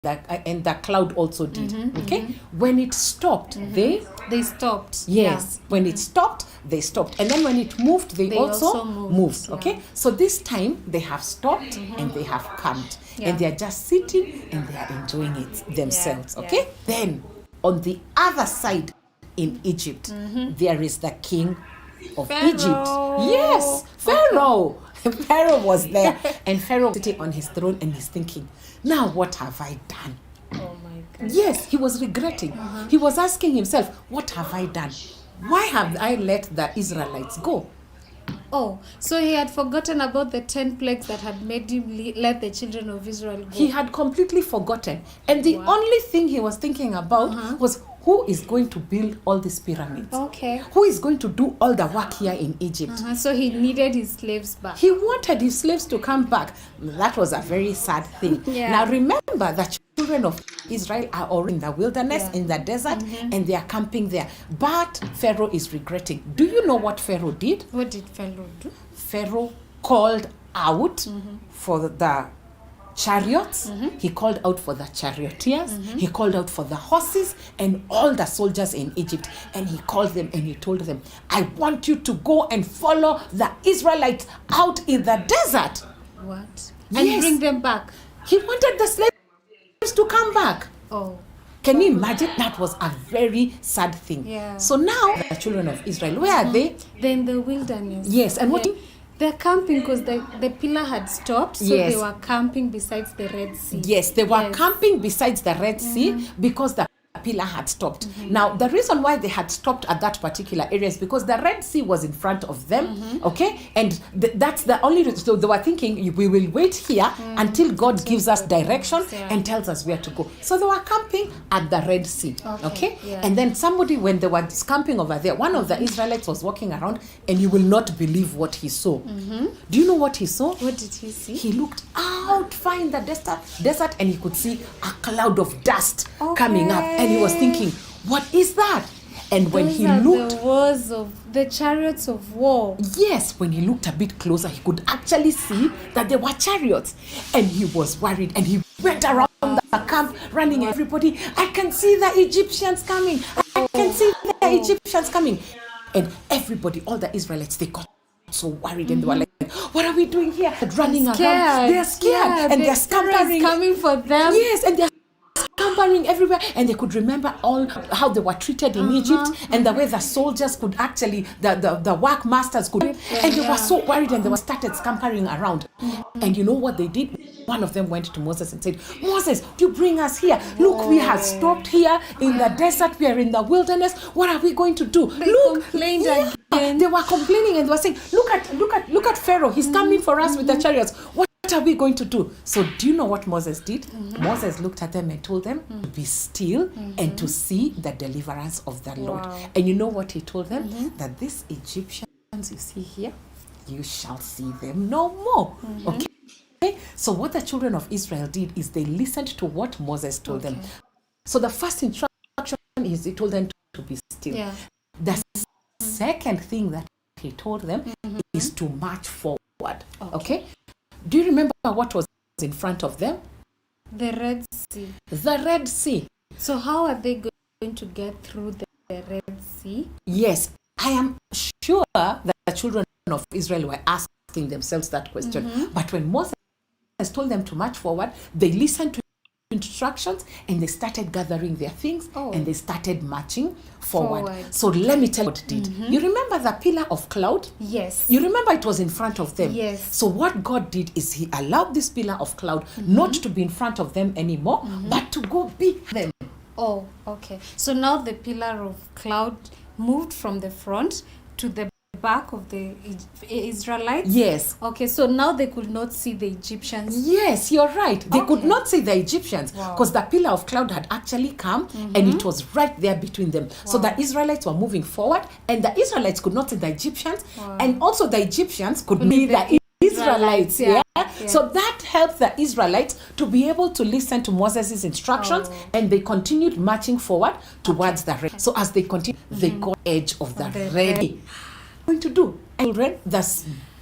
the cloud also did. Okay, when it stopped, they stopped. Yes, when it stopped, they stopped, and then when it moved, they also moved. Okay, yeah. so this time they have stopped and they have camped, Yeah. and they are just sitting and they are enjoying it themselves. Yeah, Okay, then on the other side in Egypt, there is the king of Pharaoh. Egypt. Yes, Pharaoh. Pharaoh was there, and Pharaoh sitting on his throne, and he's thinking, now what have I done? Oh my God. Yes, he was regretting. He was asking himself, what have I done? Why have I let the Israelites go? Oh, so he had forgotten about the 10 plagues that had made him let the children of Israel go. He had completely forgotten. And the only thing he was thinking about was, who is going to build all these pyramids? Okay. Who is going to do all the work here in Egypt? So he needed his slaves back. He wanted his slaves to come back. That was a very sad thing. Yeah. Now remember that children of Israel are already in the wilderness, in the desert, and they are camping there. But Pharaoh is regretting. Do you know what Pharaoh did? What did Pharaoh do? Pharaoh called out for the chariots. He called out for the charioteers. He called out for the horses and all the soldiers in Egypt. And he called them and he told them, I want you to go and follow the Israelites out in the desert. What? And Yes. bring them back. He wanted the slaves to come back. Oh. Can you imagine? That was a very sad thing. Yeah. So now the children of Israel, where are they? They're in the wilderness. Yes, and what? They're camping because the pillar had stopped, so Yes. they were camping besides the Red Sea. Yes, they were Yes. camping besides the Red Sea because the pillar had stopped. Now, the reason why they had stopped at that particular area is because the Red Sea was in front of them, okay? And that's the only reason. So they were thinking, we will wait here until God gives us direction and tells us where to go. So they were camping at the Red Sea, okay? Yeah. And then somebody, when they were camping over there, one of the Israelites was walking around, and you will not believe what he saw. Do you know what he saw? What did he see? He looked out far in the desert, and he could see a cloud of dust coming up, and he was thinking, what is that? And when Those he are looked, the wars of the chariots of war. yes, when he looked a bit closer, he could actually see that there were chariots, and he was worried, and he went around the camp running everybody. I can see the Egyptians coming. I can see the Egyptians coming. And everybody, all the Israelites, they got so worried, and they were like, what are we doing here? Running around. They're scared, Yeah, and the they're scampering. coming for them. Yes, and they're scampering everywhere, and they could remember all how they were treated in Egypt, and the way the soldiers could actually, the work masters could, and they were so worried, and they were started scampering around. And you know what they did? One of them went to Moses and said, Moses, you bring us here. Look, we have stopped here in the desert. We are in the wilderness. What are we going to do? Look, complained again. they were complaining, and they were saying, look at Pharaoh. He's coming for us with the chariots. What are we going to do? So do you know what Moses did? Moses looked at them and told them to be still and to see the deliverance of the Lord. And you know what he told them? That these Egyptians you see here, you shall see them no more. Okay? So what the children of Israel did is they listened to what Moses told them. So the first instruction is he told them to be still. Yeah. The second thing that he told them is to march forward. Okay? Do you remember what was in front of them? The Red Sea. The Red Sea. So how are they going to get through the Red Sea? Yes, I am sure that the children of Israel were asking themselves that question. But when Moses told them to march forward, they listened to instructions, and they started gathering their things, and they started marching forward. So let me tell you what it did. You remember the pillar of cloud? Yes. You remember it was in front of them. Yes. So what God did is he allowed this pillar of cloud not to be in front of them anymore, but to go behind them. Oh, okay. So now the pillar of cloud moved from the front to the back of the Israelites? Yes. Okay, so now they could not see the Egyptians. Yes, you're right. They could not see the Egyptians because the pillar of cloud had actually come and it was right there between them. So the Israelites were moving forward, and the Israelites could not see the Egyptians, and also the Egyptians could see the Israelites. Yeah. So that helped the Israelites to be able to listen to Moses' instructions, and they continued marching forward towards the Red. So as they continued, they got edge of the Red. Going to do, children, the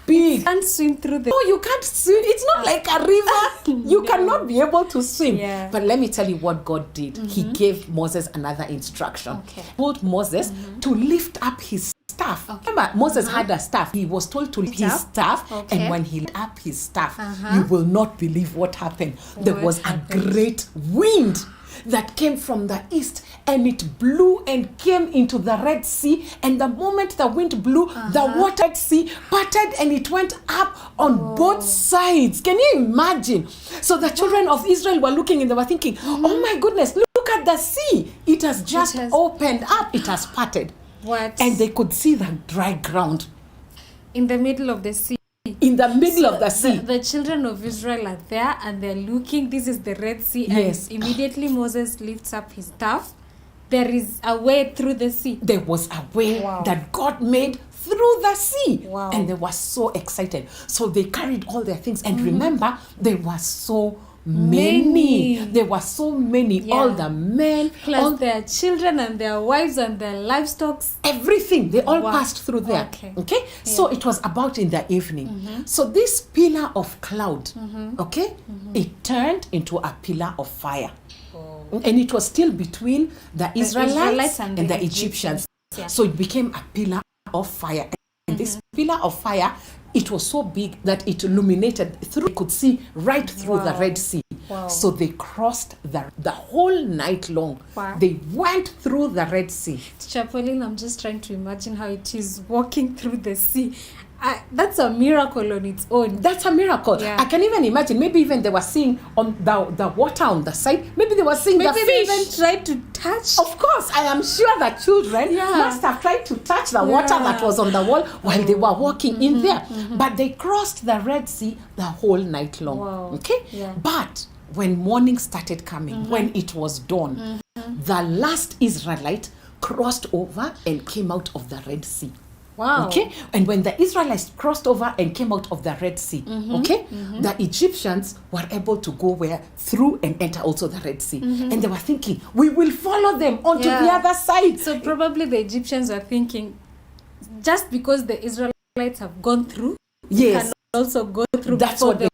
big. Can't swim through the. No, you can't swim. It's not like a river. You cannot be able to swim. Yeah. But let me tell you what God did. He gave Moses another instruction. Okay. He told Moses to lift up his staff. Okay. Remember, Moses had a staff. He was told to lift his up. staff. Okay. And when he lifted up his staff, Uh-huh. you will not believe what happened. There What was happened? a great wind that came from the east, and it blew and came into the Red Sea. And the moment the wind blew, the water sea parted and it went up on both sides. Can you imagine? So the children of Israel were looking and they were thinking, oh my goodness, look at the sea. It has just has- opened up. It has parted. What? And they could see the dry ground in the middle of the sea. in the middle of the sea. The children of Israel are there and they're looking. This is the Red Sea. Yes. And immediately Moses lifts up his staff. There is a way through the sea. There was a way Wow. that God made through the sea. Wow. And they were so excited. So they carried all their things. And remember, there were so many. There were so many. Yeah. All the men, Plus all their children and their wives and their livestock. everything, they all Wow. passed through there. Okay. So it was about in the evening. So this pillar of cloud, it turned into a pillar of fire. And it was still between the Israelites and the Egyptians. Yeah. So it became a pillar of fire. And this pillar of fire, it was so big that it illuminated through. You could see right through the Wow. Red Sea. Wow. So they crossed the whole night long. Wow. They went through the Red Sea. Chapolin, I'm just trying to imagine how it is walking through the sea. That's a miracle on its own. That's a miracle. Yeah. I can even imagine. Maybe even they were seeing on the water on the side. Maybe they were seeing Maybe the they fish. even tried to touch. Of course, I am sure that children Yeah. must have tried to touch the water Yeah. that was on the wall while they were walking in there. But they crossed the Red Sea the whole night long. Wow. Okay? Yeah. But when morning started coming, when it was dawn, the last Israelite crossed over and came out of the Red Sea. Wow. Okay, and when the Israelites crossed over and came out of the Red Sea, the Egyptians were able to go through and enter also the Red Sea, and they were thinking, we will follow them onto Yeah. the other side. So probably the Egyptians were thinking, just because the Israelites have gone through, we Yes. can also go through That's before what the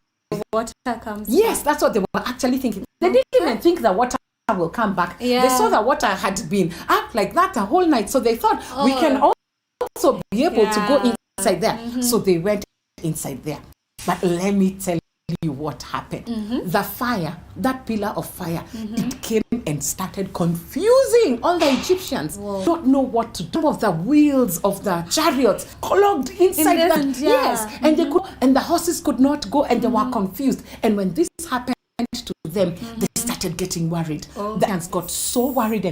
water comes Yes, back. that's what they were actually thinking. They didn't even think the water will come back. Yeah. They saw the water had been up like that the whole night, so they thought we can also be able to go Yeah. inside there. So they went inside there. But let me tell you what happened. The fire, that pillar of fire, it came and started confusing all the Egyptians. Whoa. Don't know what to do. Some of the wheels of the chariots clogged inside In the- them. yeah. Yes, and they could, and the horses could not go, and they were confused. And when this happened to them, they started getting worried. The ants got so worried and